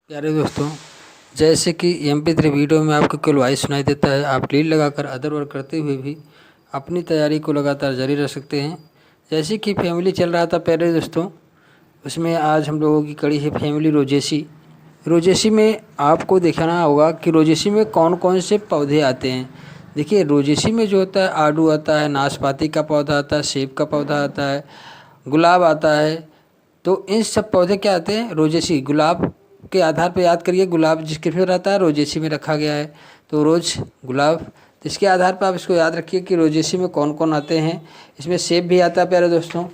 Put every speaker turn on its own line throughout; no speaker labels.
प्यारे दोस्तों, जैसे कि MP3 वीडियो में आपको केवल वॉइस सुनाई देता है, आप लीड लगाकर अदर वर्क करते हुए भी अपनी तैयारी को लगातार जारी रख सकते हैं। जैसे कि फैमिली चल रहा था प्यारे दोस्तों, उसमें आज हम लोगों की कड़ी है फैमिली रोजेसी। रोजेसी में आपको दिखाना होगा कि रोजेसी में कौन कौन से पौधे आते हैं। देखिए, रोजेसी में जो होता है आड़ू आता है, नाशपाती का पौधा आता है, सेब का पौधा आता है, गुलाब आता है। तो इन सब पौधे क्या आते हैं रोजेसी। गुलाब के आधार पर याद करिए, गुलाब जिसके फिर रहता है रोजेसी में रखा गया है, तो रोज गुलाब। तो इसके आधार पर आप इसको याद रखिए कि रोजेसी में कौन कौन आते हैं। इसमें सेब भी आता है प्यारे दोस्तों।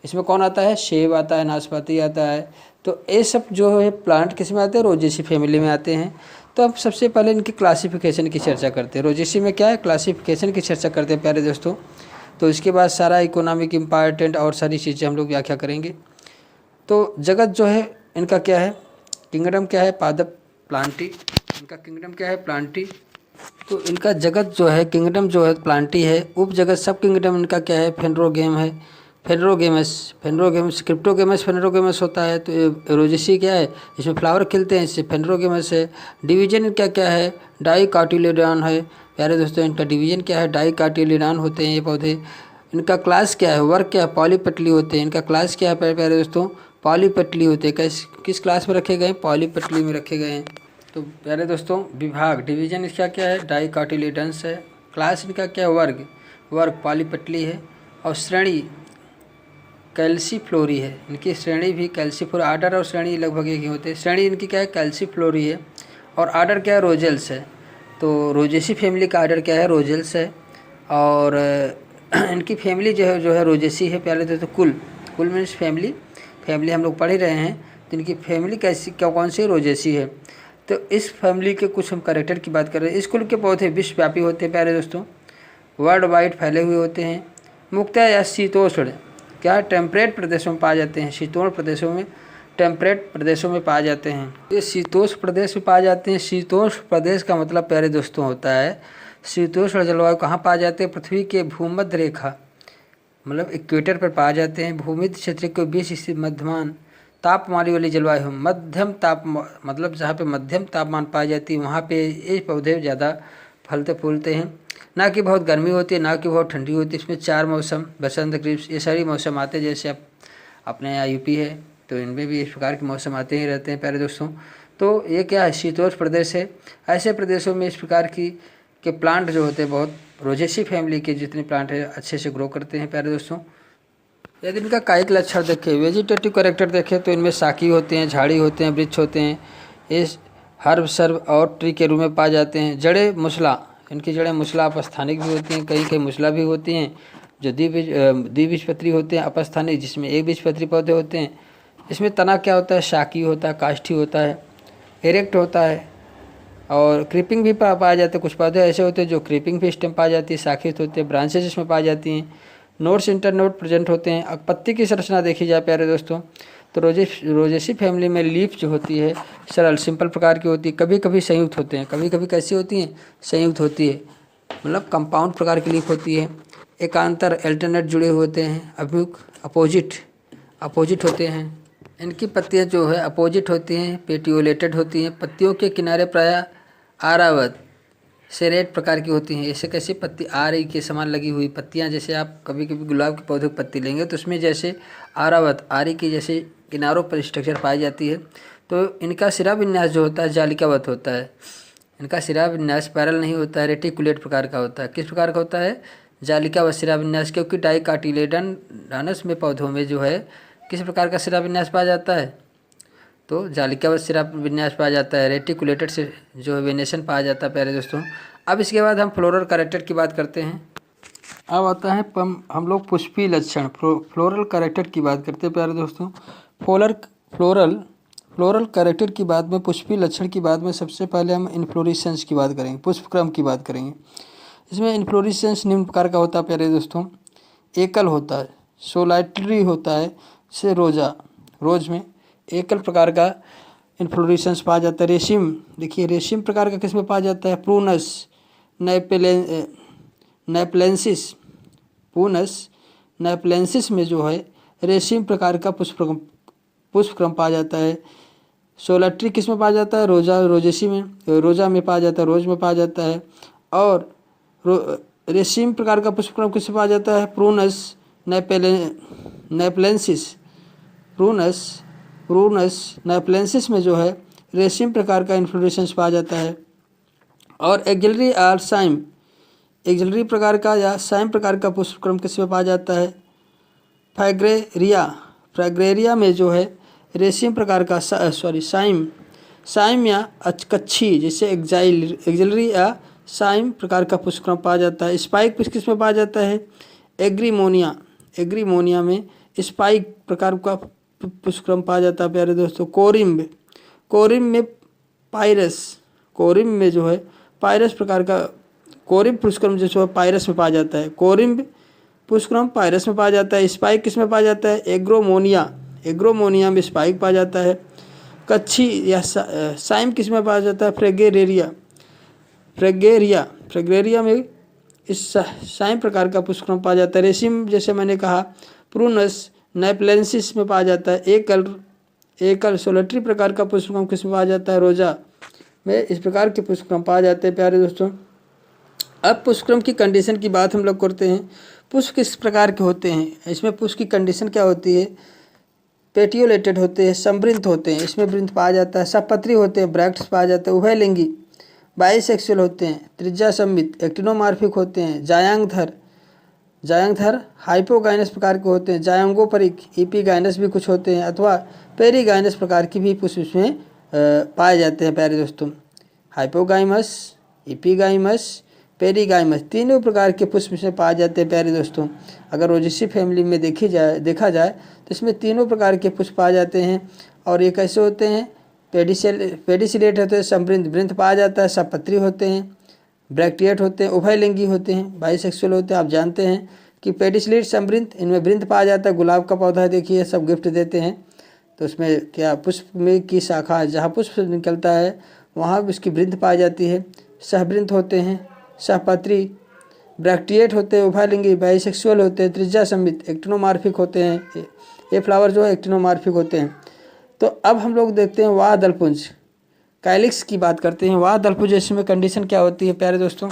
इसमें कौन आता है, सेब आता है, नाशपाती आता है। तो ये सब जो है प्लांट किस में आते हैं, रोजेसी फैमिली में आते हैं। तो अब सबसे पहले इनकी क्लासिफिकेशन की चर्चा करते हैं। रोजेसी में क्या है, क्लासिफिकेशन की चर्चा करते हैं प्यारे दोस्तों। तो इसके बाद सारा इकोनॉमिक इम्पॉर्टेंट और सारी चीज़ें हम लोग व्याख्या करेंगे। तो जगत जो है इनका क्या है, किंगडम क्या है, पादप प्लांटी। इनका किंगडम क्या है, प्लांटी। तो इनका जगत जो है, किंगडम जो है प्लांटी है। उप जगत सब किंगडम इनका क्या है, फेनरोगेम है, फेनरोगेमस। फेनरोगेमस क्रिप्टोगेमस फेनरोगेमस होता है। तो ये रोजेसी क्या है, इसमें फ्लावर खिलते हैं, इससे फेनरोगेमस है। डिवीजन इनका क्या है, डाइकाटिलिडान है। प्यारे दोस्तों, इनका डिवीजन क्या है, डाइकाटिलिडान होते हैं ये पौधे। इनका क्लास क्या है, वर्ग क्या है, पॉलीपेटली होते हैं। इनका क्लास क्या है प्यारे दोस्तों, पॉलीपेटली होते हैं। किस क्लास में रखे गए हैं, पॉलीपेटली में रखे गए हैं। तो प्यारे दोस्तों, विभाग डिवीजन इसका क्या है, डाइकाटिलिडन्स है। क्लास इनका क्या है, वर्ग, वर्ग पॉलीपेटली है। और श्रेणी कैल्सीफ्लोरी है। इनकी श्रेणी भी कैल्सीफ्लोरी, आर्डर और श्रेणी लगभग एक ही होते हैं। श्रेणी इनकी क्या है, कैल्सीफ्लोरी है। और आर्डर क्या है, रोजेल्स है। तो रोजेसी फैमिली का आर्डर क्या है, रोजेल्स है। और इनकी फैमिली जो है रोजेसी है प्यारे दोस्तों। कुल कुल मीन्स फैमिली, फैमिली हम लोग पढ़ ही रहे हैं। तो इनकी फैमिली कैसी क्या कौन सी, रोजेसी है। तो इस फैमिली के कुछ हम कैरेक्टर की बात कर रहे हैं। इस कुल के पौधे विश्वव्यापी होते हैं प्यारे दोस्तों, वर्ल्ड वाइड फैले हुए होते हैं। मुख्यतः या शीतोष्ण क्या टेम्परेट प्रदेशों में पाए जाते हैं, शीतोष्ण प्रदेशों में, टेम्परेट प्रदेशों में पाए जाते हैं। ये शीतोष्ण प्रदेश में पाए जाते हैं। शीतोष्ण प्रदेश का मतलब प्यारे दोस्तों होता है, शीतोष्ण जलवायु कहाँ पाए जाते हैं, पृथ्वी के भूमध्य रेखा मतलब इक्वेटर पर पाए जाते हैं। भूमध्य क्षेत्र के बीच स्थित मध्यमान तापमान वाली जलवायु, मध्यम ताप मतलब जहाँ पे मध्यम तापमान पाई जाती है, वहाँ पे ये पौधे ज़्यादा फलते फूलते हैं। ना कि बहुत गर्मी होती है, ना कि बहुत ठंडी होती है। इसमें 4 मौसम, बसंत, ग्रीष्म, ये सारी मौसम आते हैं। जैसे आप अपने यहाँ यूपी है तो इनमें भी इस प्रकार के मौसम आते ही रहते हैं प्यारे दोस्तों। तो ये क्या है, शीतोष्ण प्रदेश है। ऐसे प्रदेशों में इस प्रकार की के प्लांट जो होते हैं, बहुत रोजेसी फैमिली के जितने प्लांट है अच्छे से ग्रो करते हैं प्यारे दोस्तों। यदि इनका कायिक लक्षण देखें, वेजिटेटिव कैरेक्टर देखें, तो इनमें शाखी होते हैं, झाड़ी होते हैं, वृक्ष होते हैं। ये हर्ब, सर्व और ट्री के रूप में पाए जाते हैं। जड़ें मूसला, इनकी जड़ें मूसला अपस्थानिक भी होती हैं, कई कई मूसला भी होती हैं। जो द्विबीजपत्री होते हैं, अपस्थानिक जिसमें एक बीजपत्री पौधे होते हैं। इसमें तना क्या होता है, शाकी होता है, काष्ठी होता है, इरेक्ट होता है। और क्रीपिंग भी पाए जाते हैं। कुछ पौधे ऐसे होते हैं जो क्रीपिंग भी स्टेम पाई जाती है, शाखित होते हैं, ब्रांचेज इसमें पाई जाती हैं। नोड्स, इंटरनोड प्रेजेंट होते हैं। अब पत्ती की संरचना देखी जाए प्यारे दोस्तों, तो रोजेसी फैमिली में लीफ जो होती है सरल सिंपल प्रकार की होती है। कभी कभी संयुक्त होते हैं, कभी कभी कैसी होती हैं, संयुक्त होती है, मतलब कंपाउंड प्रकार की लीफ होती है। एकांतर अल्टरनेट जुड़े होते हैं। अभिमुख अपोजिट होते हैं। इनकी पत्तियां जो है अपोजिट होती हैं, पेटियोलेटेड होती हैं। पत्तियों के किनारे प्रायः आरावत सेरेट प्रकार की होती हैं। ऐसे कैसे पत्ती आरी के समान लगी हुई पत्तियां, जैसे आप कभी कभी गुलाब के पौधे की पत्ती लेंगे तो उसमें जैसे आरावत आरी की जैसे किनारों पर स्ट्रक्चर पाई जाती है। तो इनका सिरा विन्यास जो होता है जालिकावत होता है। इनका सिरा विन्यास पैरल नहीं होता है, रेटिकुलेट प्रकार का होता है। किस प्रकार का होता है, जालिकावत सिरा विन्यास। क्योंकि डाइकाटिलेडनस में पौधों में जो है किस प्रकार का सिरा विन्यास पाया जाता है, तो जालिकावत सिरा विन्यास पाया जाता है। रेटिकुलेटेड से जो है वेनेशन पाया जाता है प्यारे दोस्तों। अब इसके बाद हम फ्लोरल कैरेक्टर की बात करते हैं। अब आता है हम लोग पुष्पीय लक्षण, फ्लोरल कैरेक्टर की बात करते हैं प्यारे दोस्तों। फ्लोरल कैरेक्टर की बात में, पुष्पीय लक्षण की बात में सबसे पहले हम इन्फ्लोरेसेंस की बात करेंगे, पुष्पक्रम की बात करेंगे। इसमें इन्फ्लोरेसेंस निम्न प्रकार का होता है प्यारे दोस्तों। एकल होता है, सोलाइटरी होता है, से रोज में एकल प्रकार का इन्फ्लोरेसेंस पाया जाता है। रेशिम देखिए, रेशिम प्रकार का किस में पाया जाता है, प्रूनस नैपलेंसिस, पूनस नैपलेंसिस में जो है रेशिम प्रकार का पुष्पक्रम पाया जाता है। सोलेटरी किस में पाया जाता है? रोजेसी में, रोजा में पाया जाता है, रोज में पाया जाता है। और रेशीम प्रकार का पुष्पक्रम किस में पाया जाता है? प्रूनस नेपलेंसिस। प्रूनस नेपलेंसिस में जो है रेशीम प्रकार का इन्फ्लोरेसेंस पाया जाता है। और एक्सिलरी और साइम, एक्सिलरी प्रकार का या साइम प्रकार का पुष्पक्रम किस में पाया जाता है? फ्रैग्रेरिया में जो है रेशीम प्रकार का साइम या कच्छी जैसे एक्सिलरी या साइम प्रकार का पुष्पक्रम पाया जाता है। स्पाइक किस में पाया जाता है? एग्रीमोनिया में स्पाइक प्रकार का पुष्पक्रम पाया जाता है प्यारे दोस्तों। कोरिम में जो है पायरस प्रकार का कोरिम पुष्पक्रम जो है पायरस में पाया जाता है। कोरिम पुष्पक्रम पायरस में पाया जाता है। स्पाइक किस में पाया जाता है? एग्रोमोनिया में स्पाइक पाया जाता है। कच्छी या साइम किस में पाया जाता है? फ्रेगेरिया में इस साइम प्रकार का पुष्पक्रम पाया जाता है। रेशीम जैसे मैंने कहा प्रूनस नेपलेंसिस में पाया जाता है। एकल सोलेटरी प्रकार का पुष्पक्रम किस में पाया जाता है? रोजा में इस प्रकार के पुष्पक्रम पाए जाते हैं प्यारे दोस्तों। अब पुष्पक्रम की कंडीशन की बात हम लोग करते हैं। पुष्प किस प्रकार के होते हैं? इसमें पुष्प की कंडीशन क्या होती है? पेटियोलेटेड होते हैं, समृद्ध होते हैं, इसमें वृंत पाया जाता है। सपत्री होते हैं, ब्रैक्ट्स पाया जाता है। उभयलिंगी बाइसेक्सुअल होते हैं। त्रिज्या सममित एक्टिनोमार्फिक होते हैं। जायंगधर हाइपोगाइनस प्रकार के होते हैं। जायंगोपरिक एपीगाइनस भी कुछ होते हैं, अथवा पेरीगाइनस प्रकार की भी पुष्प इसमें पाए जाते हैं प्यारे दोस्तों। हाइपोगाइमस, एपीगाइमस, पेरीगाइमस तीनों प्रकार के पुष्प इसमें पाए जाते हैं प्यारे दोस्तों। अगर रोजेसी फैमिली में देखा जाए तो इसमें तीनों प्रकार के पुष्प पाए जाते हैं। और ये कैसे होते हैं? पेडिसिलेट होते हैं, समृद्ध वृंत पाया जाता है। सपत्री होते हैं, ब्रैक्टिएट होते हैं, उभयलिंगी होते हैं, बाइसेक्सुअल होते हैं। आप जानते हैं कि पेडिसिलेट समृद्ध, इनमें वृंत पाया जाता है। गुलाब का पौधा देखिए, सब गिफ्ट देते हैं तो उसमें क्या पुष्प में की शाखा जहाँ पुष्प निकलता है वहाँ भी उसकी वृंत पाई जाती है। सहवृंत होते हैं, सहपत्री, ब्रैक्टिएट होते हैं, उभयलिंगी बाइसेक्सुअल होते हैं, त्रिज्या सममित एक्टिनोमार्फिक होते हैं। ये फ्लावर जो है एक्टिनोमार्फिक होते हैं। तो अब हम लोग देखते हैं वाह दलपुंज कैलिक्स की बात करते हैं। वाह दलपुंज इसमें कंडीशन क्या होती है प्यारे दोस्तों?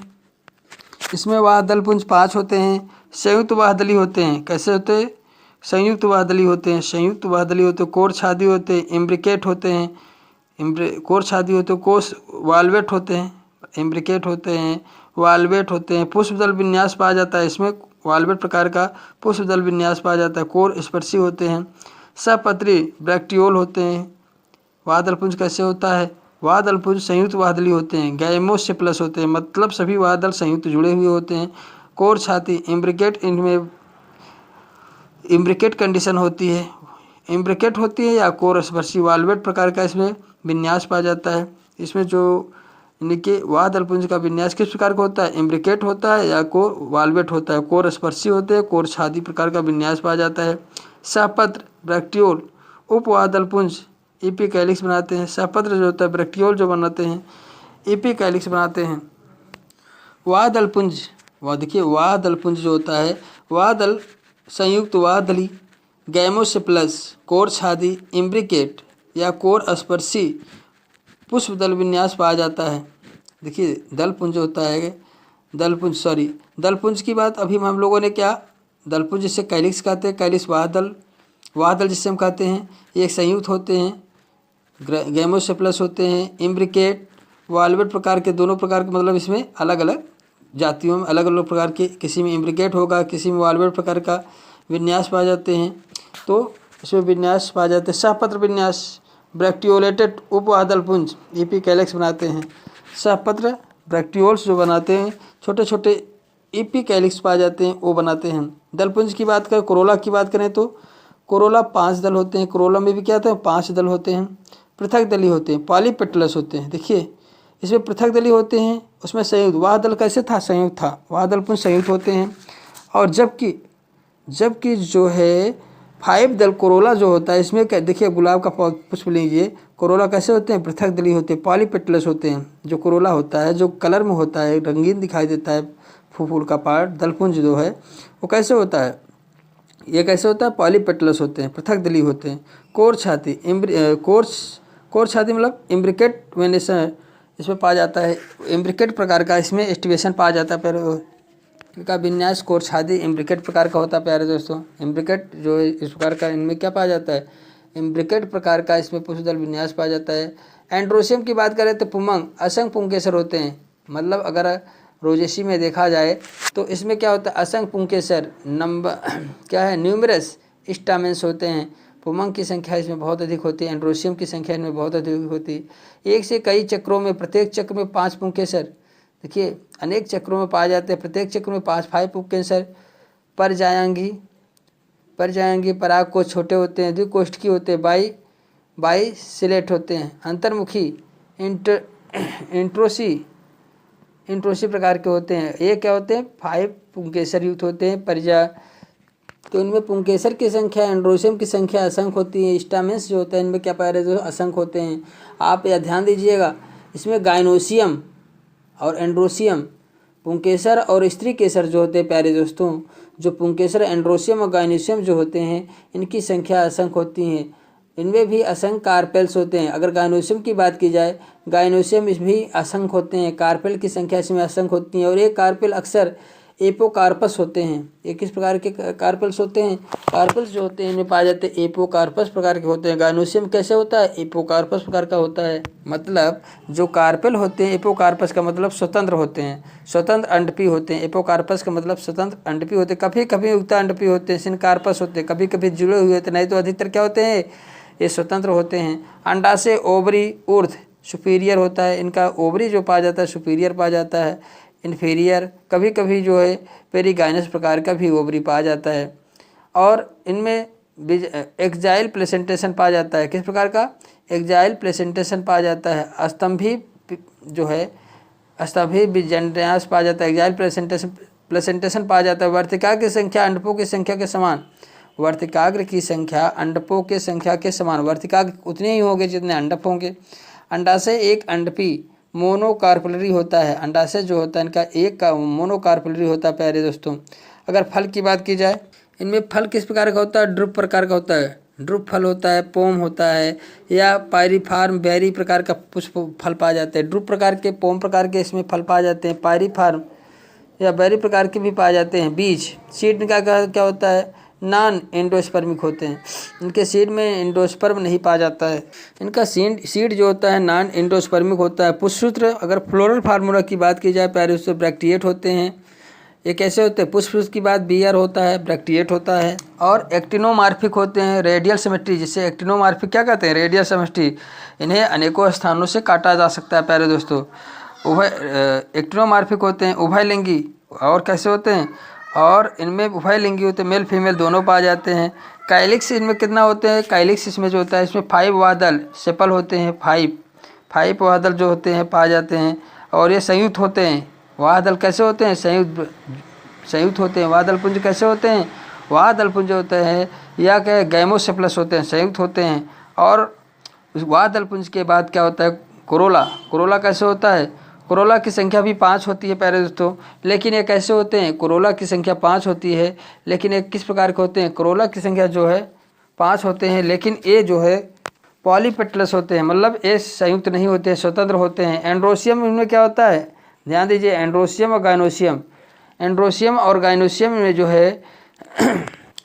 इसमें वाह दलपुंज 5 होते हैं। संयुक्त वाहदली होते हैं। कैसे होते हैं? संयुक्त वाहदली होते हैं। कोर छादी होते हैं, इम्ब्रिकेट होते हैं, कोष वाल्वेट होते हैं, इम्ब्रिकेट होते हैं, वाल्वेट होते हैं। पुष्पदल विन्यास पाया जाता है। इसमें वाल्वेट प्रकार का पुष्पदल विन्यास पाया जाता है। कोर स्पर्शी होते हैं। सपत्री ब्रैक्टियोल होते हैं। वाह दलपुंज कैसे होता है? वाह दलपुंज संयुक्त वाहदली होते हैं। गैमोसेप्लस होते हैं, मतलब सभी वाहदल संयुक्त जुड़े हुए होते हैं। कोर छाती इम्ब्रिकेट, इनमें इम्ब्रिकेट कंडीशन होती है, इम्ब्रिकेट होती है या कोर स्पर्शी वाल्वेट प्रकार का इसमें विन्यास पाया जाता है। इसमें जो इनके वाह दलपुंज का विन्यास किस प्रकार का होता है? इम्ब्रिकेट होता है या कोर वाल्वेट होता है। कोर स्पर्शी होते हैं, कोर छाती प्रकार का विन्यास पाया जाता है। सहपत्र ब्रैक्टियोल उपवाह दलपुंज एपीकैलिक्स बनाते हैं। सहपत्र जो होता है ब्रैक्टियोल जो बनाते हैं एपीकैलिक्स बनाते हैं। वाह दलपुंज, देखिए वाह दलपुंज जो होता है, वाह दल संयुक्त वाहदली, गैमोसेप्लस, कोर छादी, इम्ब्रिकेट या कोर स्पर्शी पुष्प दल विन्यास पाया जाता है। देखिए दलपुंज होता है दलपुंज की बात अभी हम लोगों ने क्या, दलपुंज जिससे कैलिक्स कहते हैं, कैलिक्स वाहदल जिससे हम कहते हैं, ये संयुक्त होते हैं, गैमोसेप्लस होते हैं, इम्ब्रिकेट वाल्वेट प्रकार के, दोनों प्रकार के, मतलब इसमें अलग अलग जातियों में अलग अलग प्रकार के, किसी में इम्ब्रिकेट होगा, किसी में वाल्वेट प्रकार का विन्यास पाए जाते हैं। तो इसमें विन्यास पाए जाते हैं। सहपत्र विन्यास ब्रैक्टियोलेटेड उपवाह दलपुंज एपीकैलिक्स बनाते हैं। सहपत्र ब्रैक्टियोल्स जो बनाते हैं, छोटे छोटे एपीकैलिक्स पाए जाते हैं, वो बनाते हैं। दलपुंज की बात करें, कोरोला की बात करें तो कोरोला 5 दल होते हैं। कोरोला में भी क्या होता है? 5 दल होते हैं। पृथक दली होते हैं, पॉलीपेटलस होते हैं। देखिए इसमें पृथक दली होते हैं, उसमें संयुक्त वाह दल कैसे था? संयुक्त था। वाह दलपुंज संयुक्त होते हैं। और जबकि जो है 5 दल कोरोला जो होता है, इसमें क्या देखिए, गुलाब का पुष्प लीजिए, कोरोला कैसे होते हैं? पृथक दली होते हैं, पॉलीपेटलस होते हैं। जो कोरोला होता है, जो कलर में होता है, रंगीन दिखाई देता है फूल का पार्ट, दलपुंज जो है वो कैसे होता है? ये कैसे होता है? पॉलीपेटलस होते हैं, पृथक दली होते हैं। कोर छाती कोर छाती मतलब इम्ब्रिकेट वेनेसन इसमें पाया जाता है। इम्ब्रिकेट प्रकार का इसमें एस्टिवेशन पाया जाता है। पर का विन्यास कोर छाती इम्ब्रिकेट प्रकार का होता है प्यारे दोस्तों। इम्ब्रिकेट जो है इस प्रकार का, इनमें क्या पाया जाता है, इम्ब्रिकेट प्रकार का इसमें पुष्पदल विन्यास पाया जाता है। एंड्रोसियम की बात करें तो पुमंग असंख्य पुंकेसर होते हैं। मतलब अगर रोजेसी में देखा जाए तो इसमें क्या होता है, असंख्य पुंकेसर नंबर क्या है, न्यूमरस स्टामेंस होते हैं। पुमंग की संख्या इसमें बहुत अधिक होती है, एंड्रोसियम की संख्या इनमें बहुत अधिक होती है। एक से कई चक्रों में, प्रत्येक चक्र में 5 पुंकेसर, देखिए अनेक चक्रों में पाए जाते हैं। प्रत्येक चक्र में 5 पुंकेसर परजायांगी पराग को छोटे होते हैं, द्विकोष्ठकी होते हैं, बाई सिलेट होते हैं। अंतर्मुखी इंट्रोसी प्रकार के होते हैं। ये क्या होते हैं, 5 पुंकेसर युक्त होते हैं। परिजा तो इनमें पुंकेसर की संख्या, एंड्रोसियम की संख्या असंख्य होती है। स्टामेंस जो होते हैं इनमें क्या पाया जाता है, असंख्य होते हैं। आप यह ध्यान दीजिएगा, इसमें गाइनोसियम और एंड्रोसियम, पुंकेसर और स्त्री केसर जो होते हैं प्यारे दोस्तों, जो पुंकेसर, एंड्रोसियम और गाइनोसियम जो होते हैं इनकी संख्या असंख्य होती हैं। इनमें भी असंख्य कार्पेल्स होते हैं। अगर गाइनोसियम की बात की जाए, गाइनोसियम इसमें भी असंख्य होते हैं। कार्पेल की संख्या इसमें असंख्य होती है। और एक कार्पेल अक्सर एपोकार्पस होते हैं। ये किस प्रकार के कार्पेल्स होते हैं, कार्पेल्स जो होते हैं इनमें पाए जाते हैं एपोकार्पस प्रकार के होते हैं। गाइनोसियम कैसे होता है, एपोकार्पस प्रकार का होता है। मतलब जो कार्पेल होते हैं, एपोकार्पस का मतलब स्वतंत्र होते हैं, स्वतंत्र अंडपी होते हैं। एपोकार्पस का मतलब स्वतंत्र अंडपी होते हैं। कभी कभी युक्त अंडपी होते हैं, सिनकार्पस होते हैं, कभी कभी जुड़े हुए होते हैं, नहीं तो अधिकतर क्या होते हैं, ये स्वतंत्र होते हैं। अंडाशय ओवरी ऊर्ध्व सुपीरियर होता है। इनका ओवरी जो पाया जाता है सुपीरियर पाया जाता है। इन्फीरियर कभी कभी जो है पेरीगाइनस प्रकार का भी ओवरी पाया जाता है। और इनमें एक्जाइल प्लेसेंटेशन पाया जाता है। किस प्रकार का, एक्जाइल प्लेसेंटेशन पाया जाता है। स्तंभी जो है स्तंभी विजन्यास पाया जाता है। एक्जाइल प्लेसेंटेशन पाया जाता है। वर्तिकाग्र की संख्या अंडकों की संख्या के समान, वर्तिकाग्र की संख्या अंडकों के संख्या के समान, वर्तिकाग्र उतने ही होंगे जितने अंडक होंगे। अंडाशय एक अंडपी मोनोकार्पलरी होता है। अंडाशय जो होता है इनका एक का मोनोकार्पलरी होता है प्यारे दोस्तों। अगर फल की बात की जाए, इनमें फल किस प्रकार का होता है, ड्रुप प्रकार का होता है। ड्रुप फल होता है, पोम होता है, या पायरीफार्म बेरी प्रकार का पुष्प फल पाए जाते हैं। ड्रुप प्रकार के, पोम प्रकार के इसमें फल पाए जाते हैं। पायरीफार्म या बेरी प्रकार के भी पाए जाते हैं। बीज सीड का क्या होता है, नॉन एंडोस्पर्मिक होते हैं। इनके सीड में एंडोस्पर्म नहीं पाया जाता है। इनका सीड जो होता है नॉन एंडोस्पर्मिक होता है। पुष्पसूत्र, अगर फ्लोरल फार्मूला की बात की जाए प्यारे उससे ब्रैक्टिएट होते हैं। ये कैसे होते हैं, पुष्पसूत्र की बात बियर होता है, ब्रैक्टिएट होता है। और एक्टिनोमार्फिक होते हैं, रेडियल सिमेट्री, जिससे एक्टिनोमार्फिक क्या कहते हैं, रेडियल सिमेट्री। इन्हें अनेकों स्थानों से काटा जा सकता है प्यारे दोस्तों। एक्टिनोमार्फिक होते हैं, उभयलिंगी। और कैसे होते हैं, और इनमें उभयलिंगी होते हैं, मेल फीमेल दोनों पाए जाते हैं। काइलिक्स इनमें कितना होते हैं, काइलिक्स इसमें जो होता है इसमें 5 वादल सेपल होते हैं। 5 वादल जो होते हैं पाए जाते हैं। और ये संयुक्त होते हैं। वादल कैसे होते हैं, संयुक्त होते हैं। वादल पुंज कैसे होते हैं, वादल पुंज होते हैं या क्या गैमोसेप्लस होते हैं, संयुक्त होते हैं। और वादल पुंज के बाद क्या होता है, कोरोला कैसे होता है, कोरोला की संख्या भी 5 होती है प्यारे दोस्तों। लेकिन ये कैसे होते हैं, कोरोला की संख्या 5 होती है, लेकिन ये किस प्रकार के होते हैं, कोरोला की संख्या जो है 5 होते हैं, लेकिन ये जो है पॉलीपेटलस होते हैं। मतलब ये संयुक्त नहीं होते हैं, स्वतंत्र होते हैं। एंड्रोसियम इनमें क्या होता है, ध्यान दीजिए, एंड्रोसियम और गाइनोसियम में जो है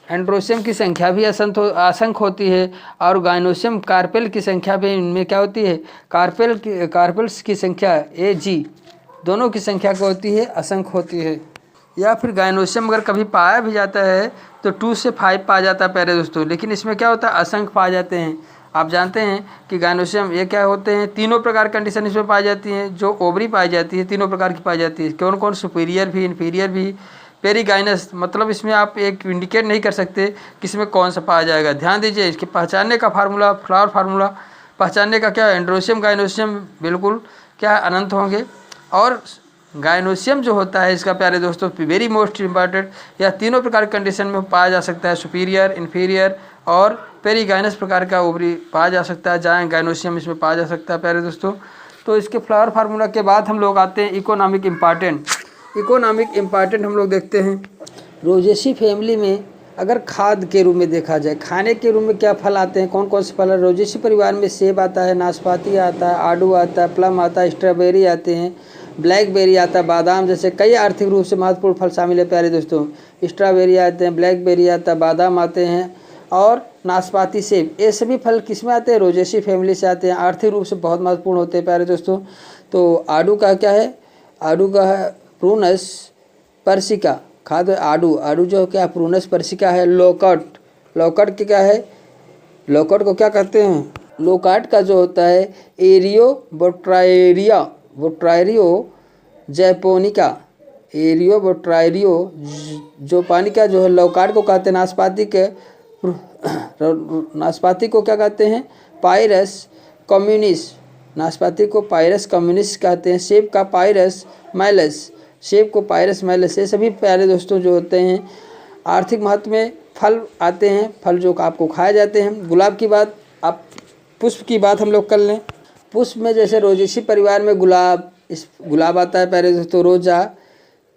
एंड्रोसियम की संख्या भी असंख्य होती है। और गाइनोसियम कार्पेल की संख्या भी इनमें क्या होती है, कार्पेल्स की संख्या AG दोनों की संख्या क्या होती है, असंख्य होती है। या फिर गाइनोसियम अगर कभी पाया भी जाता है तो 2 से 5 पाया जाता है प्यारे दोस्तों। लेकिन इसमें क्या होता है, असंख्य पाए जाते हैं। आप जानते हैं कि गाइनोसियम ये क्या होते हैं, तीनों प्रकार की कंडीशन इसमें पाई जाती हैं। जो ओवरी पाई जाती है तीनों प्रकार की पाई जाती है। कौन कौन, सुपीरियर भी, इन्फीरियर भी, पेरीगाइनस। मतलब इसमें आप एक इंडिकेट नहीं कर सकते कि इसमें कौन सा पाया जाएगा। ध्यान दीजिए, इसके पहचानने का फार्मूला, फ्लावर फार्मूला पहचानने का क्या है, एंड्रोसियम गाइनोसियम बिल्कुल क्या है, अनंत होंगे। और गाइनोसियम जो होता है इसका प्यारे दोस्तों वेरी मोस्ट इम्पॉर्टेंट, या तीनों प्रकार की कंडीशन में पाया जा सकता है। सुपीरियर, इन्फीरियर और पेरीगाइनस प्रकार का ओवरी पाया जा सकता है। जहाँ गाइनोसियम इसमें पाया जा सकता है प्यारे दोस्तों। तो इसके फ्लावर फार्मूला के बाद हम लोग आते हैं इकोनॉमिक इम्पॉर्टेंट हम लोग देखते हैं। रोजेसी फैमिली में अगर खाद के रूप में देखा जाए, खाने के रूप में क्या फल आते हैं, कौन कौन से फल है? रोजेसी परिवार में सेब आता है, नाशपाती आता है, आड़ू आता है, प्लम आता है, स्ट्रॉबेरी आते हैं, ब्लैकबेरी आता है, बादाम, जैसे कई आर्थिक रूप से महत्वपूर्ण फल शामिल है प्यारे दोस्तों। स्ट्रॉबेरी आते हैं, ब्लैकबेरी आता है, बादाम आते हैं और नाशपाती, सेब, ये सभी फल किस में आते हैं? रोजेसी फैमिली से आते हैं, आर्थिक रूप से बहुत महत्वपूर्ण होते हैं प्यारे दोस्तों। तो आड़ू का क्या है? आड़ू का है प्रूनस पर्सिका, खाद्य आड़ू, आड़ू जो क्या प्रूनस पर्सिका है। लोकट, लोकट के क्या है? लोकट को क्या कहते हैं? लोकाट का जो होता है एरियो बोट्रायरिया, बोट्रायरियो जैपोनिका, एरियो बोट्रायरियो जोपानिका जो है लोकाट को कहते हैं। नाशपाती के नाशपाती को क्या कहते हैं? पायरस कम्युनिस, नाशपाती को पायरस कम्युनिस कहते हैं। सेब का पायरस माइलस, सेब को पायरस माइलस। ये सभी प्यारे दोस्तों जो होते हैं आर्थिक महत्व में फल आते हैं, फल जो आपको खाए जाते हैं। गुलाब की बात, आप पुष्प की बात हम लोग कर लें। पुष्प में जैसे रोजेसी परिवार में गुलाब, इस गुलाब आता है प्यारे दोस्तों। रोजा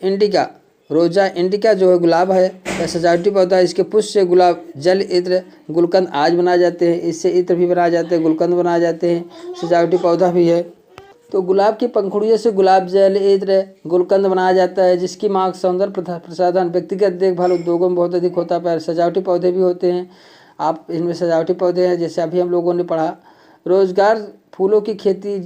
इंडिका, रोजा इंडिका जो है गुलाब है या सजावटी पौधा है। इसके पुष्प से गुलाब जल, इत्र, गुलकंद आज बनाए जाते हैं। इससे इत्र भी बनाए जाते हैं, गुलकंद बनाए जाते हैं, सजावटी पौधा भी है। तो गुलाब की पंखुड़ियों से गुलाब जल, इत्र, गुलकंद बनाया जाता है, जिसकी मांग सौंदर्य प्रसाधन, व्यक्तिगत देखभाल उद्योगों में बहुत अधिक होता है। सजावटी पौधे भी होते हैं, आप इनमें सजावटी पौधे हैं जैसे अभी हम लोगों ने पढ़ा। रोजगार, फूलों की खेती,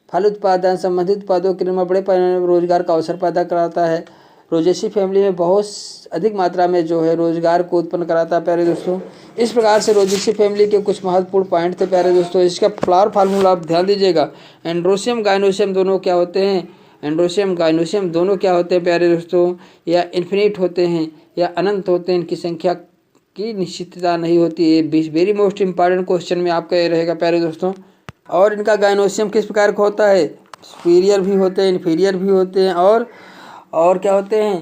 फल उत्पादन संबंधित उत्पादों के लिए बड़े पैमाने में रोजगार का अवसर पैदा कराता है। रोजेसी फैमिली में बहुत अधिक मात्रा में जो है रोजगार को उत्पन्न कराता है प्यारे दोस्तों। इस प्रकार से रोजेसी फैमिली के कुछ महत्वपूर्ण पॉइंट थे प्यारे दोस्तों। इसका फ्लावर फार्मूला आप ध्यान दीजिएगा। एंड्रोसियम गाइनोसियम दोनों क्या होते हैं? एंड्रोसियम गाइनोसियम दोनों क्या होते हैं प्यारे दोस्तों? या इन्फिनिट होते हैं या अनंत होते हैं। इनकी संख्या की निश्चितता नहीं होती है। वेरी मोस्ट इंपॉर्टेंट क्वेश्चन में आपका ये रहेगा प्यारे दोस्तों। और इनका गाइनोसियम किस प्रकार का होता है? सुपीरियर भी होते हैं, इन्फीरियर भी होते हैं और क्या होते हैं?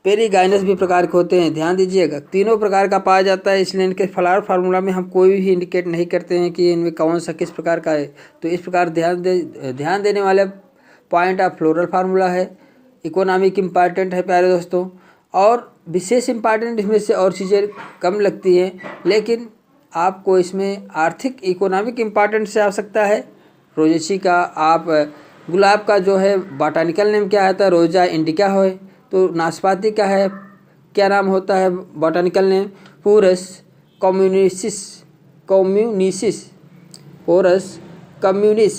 पेरीगाइनस भी प्रकार के होते हैं। ध्यान दीजिएगा, तीनों प्रकार का पाया जाता है, इसलिए इनके फ्लावर फार्मूला में हम कोई भी इंडिकेट नहीं करते हैं कि इनमें कौन सा किस प्रकार का है। तो इस प्रकार ध्यान देने वाले पॉइंट ऑफ फ्लोरल फार्मूला है। इकोनॉमिक इम्पॉर्टेंट है प्यारे दोस्तों, और विशेष इम्पॉर्टेंट इसमें से और चीज़ें कम लगती हैं, लेकिन आपको इसमें आर्थिक इकोनॉमिक इम्पॉर्टेंट से आवश्यकता है। रोजेसी का आप गुलाब का जो है बॉटानिकल नेम क्या आता है? रोजा इंडिका है। तो नाशपाती का है क्या नाम होता है बॉटानिकल नेम? पोरस कम्युनिसिस, कम्युनिसिस, पोरस कम्युनिस।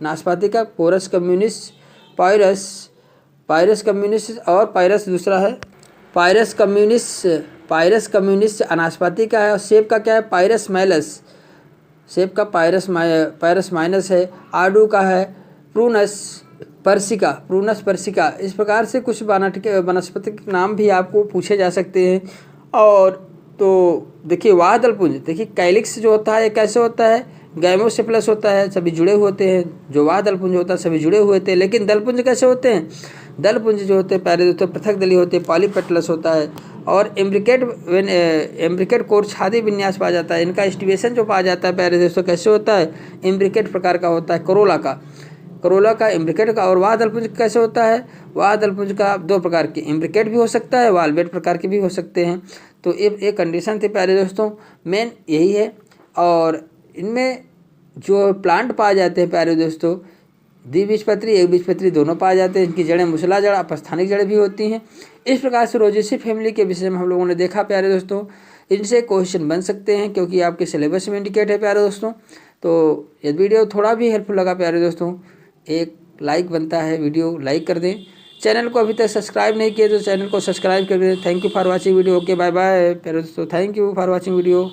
नाशपाती का पोरस कम्युनिस, पायरस, पायरस कम्युनिस और पायरस दूसरा है पायरस कम्युनिस, पायरस कम्युनिस नाशपाती का है। और सेब का क्या है? पायरस माइलस, सेब का पायरस माइनस है। आड़ू का है प्रूनस पर्सिका, प्रूनस पर्सिका। इस प्रकार से कुछ वनस्पतिक नाम भी आपको पूछे जा सकते हैं। और तो देखिए वाह दलपुंज, देखिए कैलिक्स जो होता है ये कैसे होता है? गैमोसेफलस होता है, सभी जुड़े हुए होते हैं। जो वाह दलपुंज होता है सभी जुड़े हुए होते हैं। लेकिन दलपुंज कैसे होते हैं? दलपुंज जो होते हैं प्यारे दोस्तों पृथक दलीय होते हैं, पॉलीपेटलस होता है। और एम्ब्रिकेट कोर्च छादी विन्यास पाया जाता है। इनका एस्टिवेशन जो पाया जाता है प्यारे दोस्तों कैसे होता है? एम्ब्रिकेट प्रकार का होता है, करोला का एम्ब्रिकेट का। और वाह दलपुंज कैसे होता है? वाह दलपुंज का दो प्रकार के, एम्ब्रिकेट भी हो सकता है, वाल्वेट प्रकार के भी हो सकते हैं। तो ये कंडीशन थी प्यारे दोस्तों, मेन यही है। और इनमें जो प्लांट पाए जाते हैं प्यारे दोस्तों, द्विबीजपत्री एकबीजपत्री दोनों पाए जाते हैं। इनकी जड़ें मूसला जड़, अपस्थानिक जड़ें भी होती हैं। इस प्रकार से रोजेसी फैमिली के विषय में हम लोगों ने देखा प्यारे दोस्तों। इनसे क्वेश्चन बन सकते हैं क्योंकि आपके सिलेबस में इंडिकेट है प्यारे दोस्तों। तो यदि वीडियो थोड़ा भी हेल्पफुल लगा प्यारे दोस्तों, एक लाइक बनता है, वीडियो लाइक कर दें। चैनल को अभी तक सब्सक्राइब नहीं किए तो चैनल को सब्सक्राइब कर दें। Thank you for watching video. Okay bye bye प्यारे दोस्तों, thank you for watching video.